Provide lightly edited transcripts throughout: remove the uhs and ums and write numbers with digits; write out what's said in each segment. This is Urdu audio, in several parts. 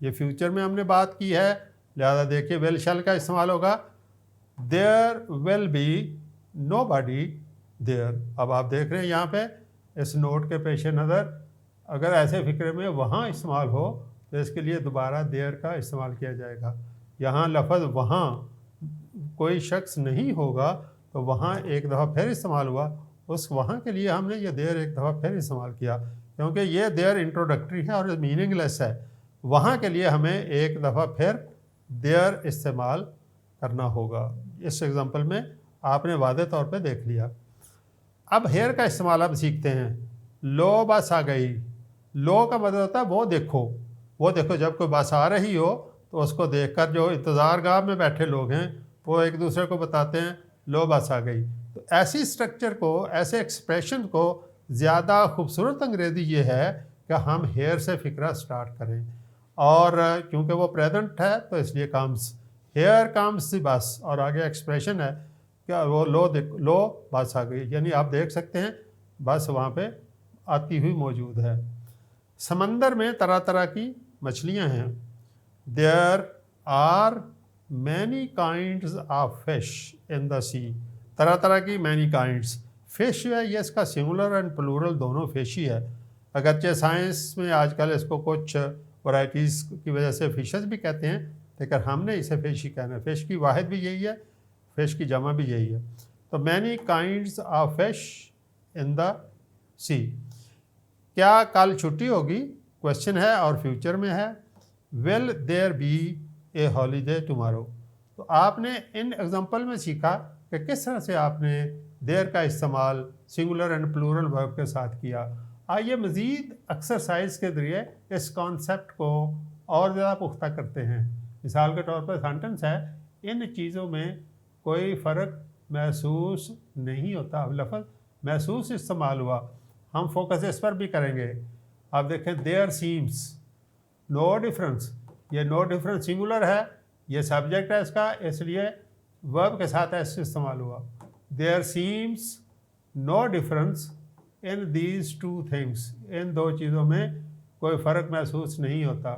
یہ فیوچر میں ہم نے بات کی ہے، لہذا دیکھیے ول شل کا استعمال ہوگا دیر will be know body there. اب آپ دیکھ رہے ہیں یہاں پہ اس نوٹ کے پیش نظر اگر ایسے فکرے میں وہاں استعمال ہو تو اس کے لیے دوبارہ دیر کا استعمال کیا جائے گا. یہاں لفظ وہاں کوئی شخص نہیں ہوگا تو وہاں ایک دفعہ پھر استعمال ہوا، اس وہاں کے لیے ہم نے یہ دیر ایک دفعہ پھر استعمال کیا کیونکہ یہ دیر انٹروڈکٹری ہے اور میننگ لیس ہے. وہاں کے لیے ہمیں ایک دفعہ پھر دیر استعمال کرنا ہوگا. اس ایگزامپل میں آپ نے واضح طور پہ دیکھ لیا. اب ہیئر کا استعمال اب سیکھتے ہیں. لو بس آ گئی. لو کا مطلب ہوتا ہے وہ دیکھو. وہ دیکھو جب کوئی بس آ رہی ہو تو اس کو دیکھ کر جو انتظار گاہ میں بیٹھے لوگ ہیں وہ ایک دوسرے کو بتاتے ہیں لو بس آ گئی. تو ایسی اسٹرکچر کو، ایسے ایکسپریشن کو زیادہ خوبصورت انگریزی یہ ہے کہ ہم ہیئر سے فکرہ سٹارٹ کریں، اور کیونکہ وہ پریزنٹ ہے تو اس لیے کمز، ہیئر کمز دی بس، اور آگے ایکسپریشن ہے کہ وہ لو بس آ گئی، یعنی آپ دیکھ سکتے ہیں بس وہاں پہ آتی ہوئی موجود ہے. سمندر میں طرح طرح کی مچھلیاں ہیں. There are many kinds of fish in the sea. طرح طرح کی مینی کائنڈز. فش جو ہے یہ اس کا سنگولر اینڈ پلورل دونوں فش ہی ہے، اگرچہ سائنس میں آج کل اس کو کچھ ورائٹیز کی وجہ سے فشز بھی کہتے ہیں، لیکن ہم نے اسے فش ہی کہنا ہے. فش کی واحد بھی یہی ہے، فش کی جمع بھی یہی ہے. تو many kinds of fish in the سی. کیا کل چھٹی ہوگی؟ کوشچن ہے اور فیوچر میں ہے. Will there be a holiday tomorrow. تو آپ نے ان ایگزامپل میں سیکھا کہ کس طرح سے آپ نے دیر کا استعمال سنگولر اینڈ پلورل ورب کے ساتھ کیا. آئیے مزید ایکسرسائز کے ذریعے اس کانسیپٹ کو اور زیادہ پختہ کرتے ہیں. مثال کے طور پر سینٹنس ہے ان چیزوں میں کوئی فرق محسوس نہیں ہوتا. اب لفظ محسوس استعمال ہوا، ہم فوکس اس پر بھی کریں گے. آپ دیکھیں دیر سیمس نو ڈفرنس. یہ نو ڈفرنس سنگولر ہے، یہ سبجیکٹ ہے اس کا، اس لیے ورب کے ساتھ ایسے استعمال ہوا. There seems no difference in these two things. ان دو چیزوں میں کوئی فرق محسوس نہیں ہوتا.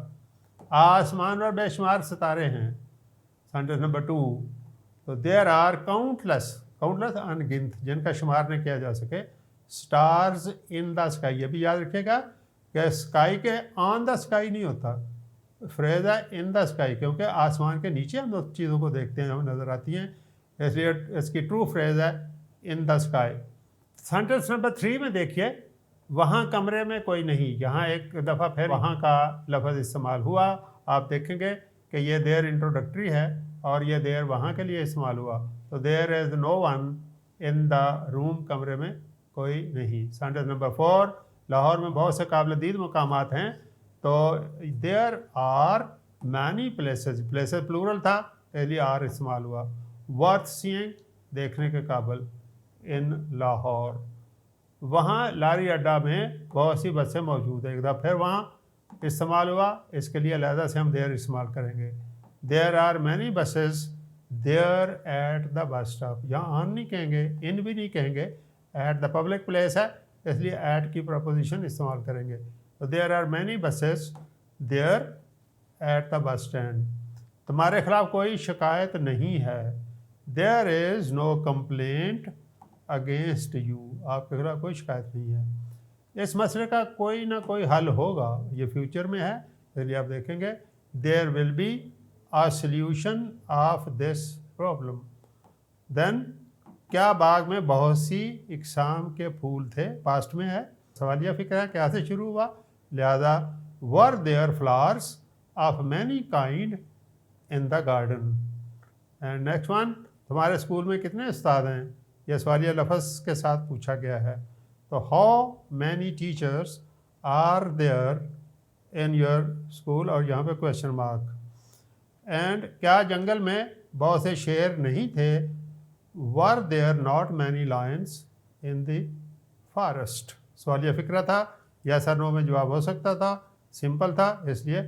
آسمان پر بے شمار ستارے ہیں. Sentence number 2. تو دیر آر کاؤنٹلیس ان گنت جن کا شمار نہ کیا جا سکے. Stars in the sky. یہ بھی یاد رکھیے گا کہ اسکائی کے آن دا اسکائی نہیں ہوتا، فریز ہے ان دا اسکائی، کیونکہ آسمان کے نیچے ہم دو چیزوں کو دیکھتے ہیں، ہمیں نظر آتی ہیں، اس لیے اس کی ٹرو فریز ہے ان دا اسکائی. سینٹنس نمبر 3 میں دیکھیے وہاں کمرے میں کوئی نہیں. یہاں ایک دفعہ پھر وہاں کا لفظ استعمال ہوا. آپ دیکھیں گے کہ یہ دیر انٹروڈکٹری ہے اور یہ دیر وہاں کے لیے استعمال ہوا. تو دیر از نو ون ان دا روم. کمرے میں کوئی نہیں. Sentence number 4. لاہور میں بہت سے قابل دید مقامات ہیں. تو there are many places. Places plural تھا اس لیے آر استعمال ہوا. ورتھ سینگ دیکھنے کے قابل ان لاہور. وہاں لاری اڈا میں بہت سی بسیں موجود ہیں. ایک دفعہ پھر وہاں استعمال ہوا، اس کے لیے علیحدہ سے ہم دیر استعمال کریں گے. There are many buses there at the bus stop. یہاں آن نہیں کہیں گے، ان بھی نہیں کہیں گے، ایٹ دا پبلک پلیس ہے اس لیے ایٹ کی پرپوزیشن استعمال کریں گے. تو there are many buses there at the bus stand. تمہارے خلاف کوئی شکایت نہیں ہے. There is no complaint against you. آپ کے خلاف کوئی شکایت نہیں ہے. اس مسئلے کا کوئی نہ کوئی حل ہوگا. یہ فیوچر میں ہے اس لیے آپ دیکھیں گے there will be a solution of this problem. دین کیا باغ میں بہت سی اقسام کے پھول تھے؟ پاسٹ میں ہے. سوالیہ فکر ہے کیا سے شروع ہوا، لہذا were there flowers of many kind in the garden. And next one, تمہارے اسکول میں کتنے استاد ہیں؟ یہ سوالیہ لفظ کے ساتھ پوچھا گیا ہے. تو how many teachers are there in your school, اور یہاں پہ کویشچن مارک. اینڈ کیا جنگل میں بہت سے شیر نہیں تھے؟ Were there not many lions in the forest. سوالیہ فکرہ تھا، یس اور نو میں جواب ہو سکتا تھا، سمپل تھا اس لیے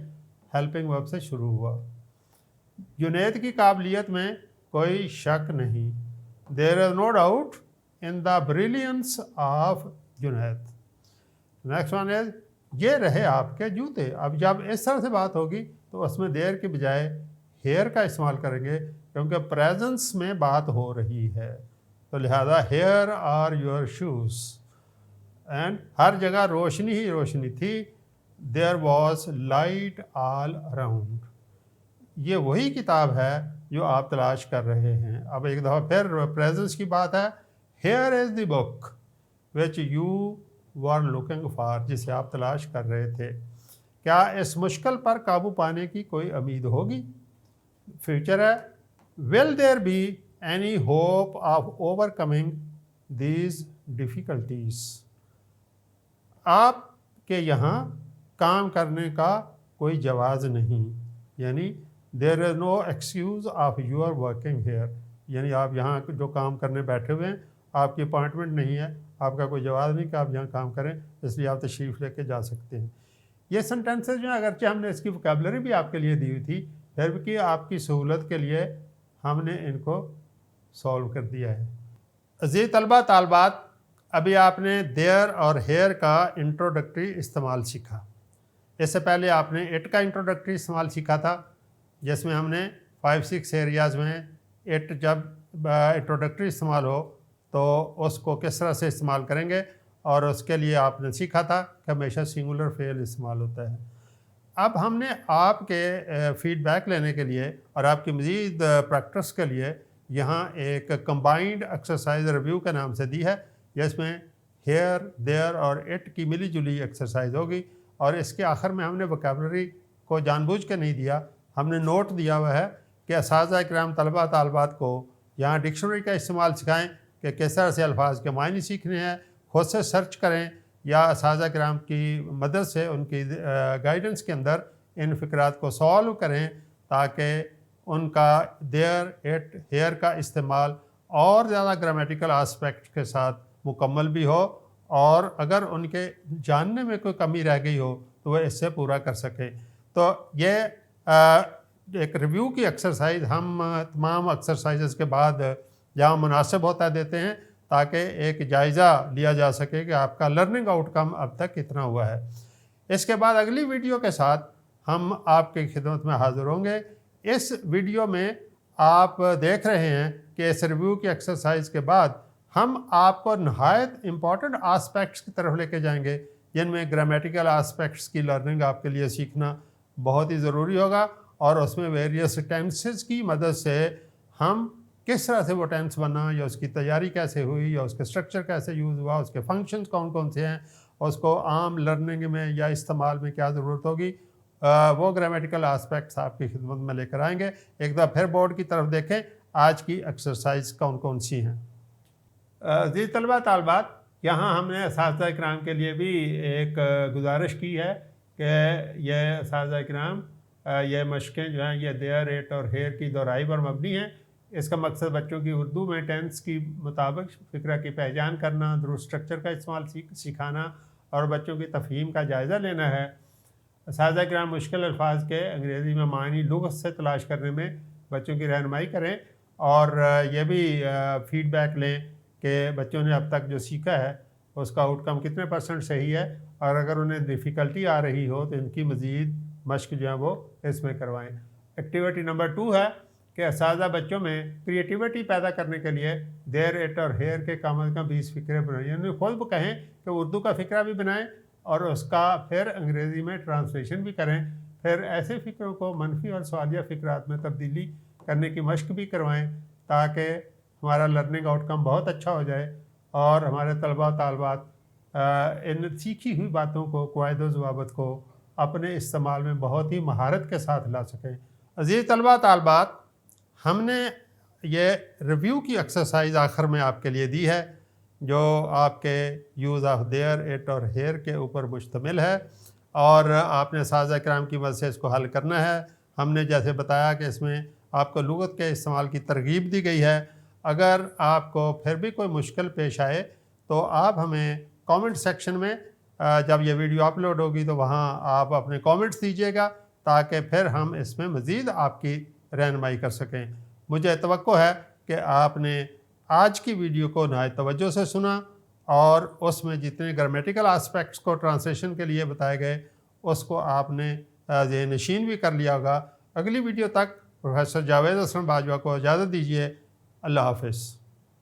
ہیلپنگ ورب سے شروع ہوا. جنید کی قابلیت میں کوئی شک نہیں. There is no doubt in the brilliance of Junaid. Next one is یہ رہے آپ کے جوتے. اب جب اس طرح سے بات ہوگی تو اس میں دیر کے بجائے ہیئر کا استعمال کریں گے، کیونکہ پریزنس میں بات ہو رہی ہے، تو لہذا here are your shoes. And ہر جگہ روشنی ہی روشنی تھی. There was light all around. یہ وہی کتاب ہے جو آپ تلاش کر رہے ہیں. اب ایک دفعہ پھر پریزنس کی بات ہے. Here is the book which you were looking for, جسے آپ تلاش کر رہے تھے. کیا اس مشکل پر قابو پانے کی کوئی امید ہوگی؟ فیوچر ہے. Will there be any hope of overcoming these difficulties. آپ کے یہاں کام کرنے کا کوئی جواز نہیں، یعنی there is no excuse of your working here. یعنی آپ یہاں جو کام کرنے بیٹھے ہوئے ہیں، آپ کی اپائنٹمنٹ نہیں ہے، آپ کا کوئی جواز نہیں کہ آپ یہاں کام کریں، اس لیے آپ تشریف لے کے جا سکتے ہیں. یہ سنٹینسز جو ہیں، اگرچہ ہم نے اس کی وکیبلری بھی آپ کے لیے دی ہوئی تھی، پھر بھی آپ کی سہولت کے لیے ہم نے ان کو سولو کر دیا ہے. عزیز طلبہ طالبات، ابھی آپ نے دیر اور ہیئر کا انٹروڈکٹری استعمال سیکھا. اس سے پہلے آپ نے اٹ کا انٹروڈکٹری استعمال سیکھا تھا، جس میں ہم نے 5-6 ایریاز میں اٹ جب انٹروڈکٹری استعمال ہو تو اس کو کس طرح سے استعمال کریں گے، اور اس کے لیے آپ نے سیکھا تھا کہ ہمیشہ سنگولر فعل استعمال ہوتا ہے. اب ہم نے آپ کے فیڈ بیک لینے کے لیے اور آپ کی مزید پریکٹس کے لیے یہاں ایک کمبائنڈ ایکسرسائز ریویو کے نام سے دی ہے، جس میں ہیئر، دیر اور اٹ کی ملی جلی ایکسرسائز ہوگی. اور اس کے آخر میں ہم نے وکیبلری کو جان بوجھ کے نہیں دیا، ہم نے نوٹ دیا ہوا ہے کہ اساتذہ کرام طلبہ طالبات کو یہاں ڈکشنری کا استعمال سکھائیں کہ کس طرح سے الفاظ کے معنی سیکھنے ہیں. خود سے سرچ کریں یا اساتذہ کرام کی مدد سے ان کی گائیڈنس کے اندر ان فقرات کو سالو کریں، تاکہ ان کا دیر، اٹ، ہیئر کا استعمال اور زیادہ گرامیٹیکل آسپیکٹ کے ساتھ مکمل بھی ہو، اور اگر ان کے جاننے میں کوئی کمی رہ گئی ہو تو وہ اس سے پورا کر سکیں. تو یہ ایک ریویو کی ایکسرسائز ہم تمام ایکسرسائزز کے بعد جہاں مناسب ہوتا ہے دیتے ہیں، تاکہ ایک جائزہ لیا جا سکے کہ آپ کا لرننگ آؤٹ کم اب تک کتنا ہوا ہے. اس کے بعد اگلی ویڈیو کے ساتھ ہم آپ کی خدمت میں حاضر ہوں گے. اس ویڈیو میں آپ دیکھ رہے ہیں کہ اس ریویو کی ایکسرسائز کے بعد ہم آپ کو نہایت امپورٹنٹ آسپیکٹس کی طرف لے کے جائیں گے، جن میں گرامیٹیکل آسپیکٹس کی لرننگ آپ کے لیے سیکھنا بہت ہی ضروری ہوگا، اور اس میں ویریس ٹینسز کی مدد سے ہم کس طرح سے وہ ٹینس بنا، یا اس کی تیاری کیسے ہوئی، یا اس کے اسٹرکچر کیسے یوز ہوا، اس کے فنکشنز کون کون سے ہیں، اور اس کو عام لرننگ میں یا استعمال میں کیا ضرورت ہوگی، وہ گرامیٹیکل آسپیکٹس آپ کی خدمت میں لے کر آئیں گے. ایک دفعہ پھر بورڈ کی طرف دیکھیں آج کی ایکسرسائز کون کون سی ہیں. عزیز طلبہ طالبات، یہاں ہم نے اساتذہ کرام کے لیے بھی ایک گزارش کی ہے کہ یہ اساتذہ کرام یہ مشقیں جو ہیں یہ دیر، اٹ اور ہیئر کی دہرائی پر مبنی ہیں. اس کا مقصد بچوں کی اردو میں ٹینس کی مطابق فقرہ کی پہچان کرنا، درست اسٹرکچر کا استعمال سکھانا اور بچوں کی تفہیم کا جائزہ لینا ہے. اساتذہ کرام مشکل الفاظ کے انگریزی میں معنی لغت سے تلاش کرنے میں بچوں کی رہنمائی کریں، اور یہ بھی فیڈ بیک لیں کہ بچوں نے اب تک جو سیکھا ہے اس کا آؤٹ کم کتنے % صحیح ہے، اور اگر انہیں ڈیفیکلٹی آ رہی ہو تو ان کی مزید مشق جو ہے وہ اس میں کروائیں. ایکٹیویٹی نمبر 2 ہے کہ اساتذہ بچوں میں کریٹیوٹی پیدا کرنے کے لیے دیر، اٹ اور ہیئر کے کم از کم 20 فقرے بنائیں. یعنی خود کہیں کہ اردو کا فقرہ بھی بنائیں اور اس کا پھر انگریزی میں ٹرانسلیشن بھی کریں. پھر ایسے فقروں کو منفی اور سوالیہ فقرات میں تبدیلی کرنے کی مشق بھی کروائیں، تاکہ ہمارا لرننگ آؤٹ کم بہت اچھا ہو جائے اور ہمارے طلبہ و طالبات ان سیکھی ہوئی باتوں کو، قواعد و ضوابط کو اپنے استعمال میں بہت ہی مہارت کے ساتھ لا سکیں. عزیز طلبہ طالبات، ہم نے یہ ریویو کی ایکسرسائز آخر میں آپ کے لیے دی ہے، جو آپ کے یوز آف دیر، اٹ اور ہیئر کے اوپر مشتمل ہے، اور آپ نے اساتذہ کرام کی مدد سے اس کو حل کرنا ہے. ہم نے جیسے بتایا کہ اس میں آپ کو لغت کے استعمال کی ترغیب دی گئی ہے. اگر آپ کو پھر بھی کوئی مشکل پیش آئے تو آپ ہمیں کامنٹ سیکشن میں جب یہ ویڈیو اپلوڈ ہوگی تو وہاں آپ اپنے کامنٹس دیجیے گا، تاکہ پھر ہم اس میں مزید آپ کی رہنمائی کر سکیں. مجھے توقع ہے کہ آپ نے آج کی ویڈیو کو نہایت توجہ سے سنا، اور اس میں جتنے گرامیٹیکل آسپیکٹس کو ٹرانسلیشن کے لیے بتائے گئے اس کو آپ نے ذہن نشین بھی کر لیا ہوگا۔ اگلی ویڈیو تک پروفیسر جاوید اسلم باجوہ کو اجازت دیجیے۔ اللہ حافظ۔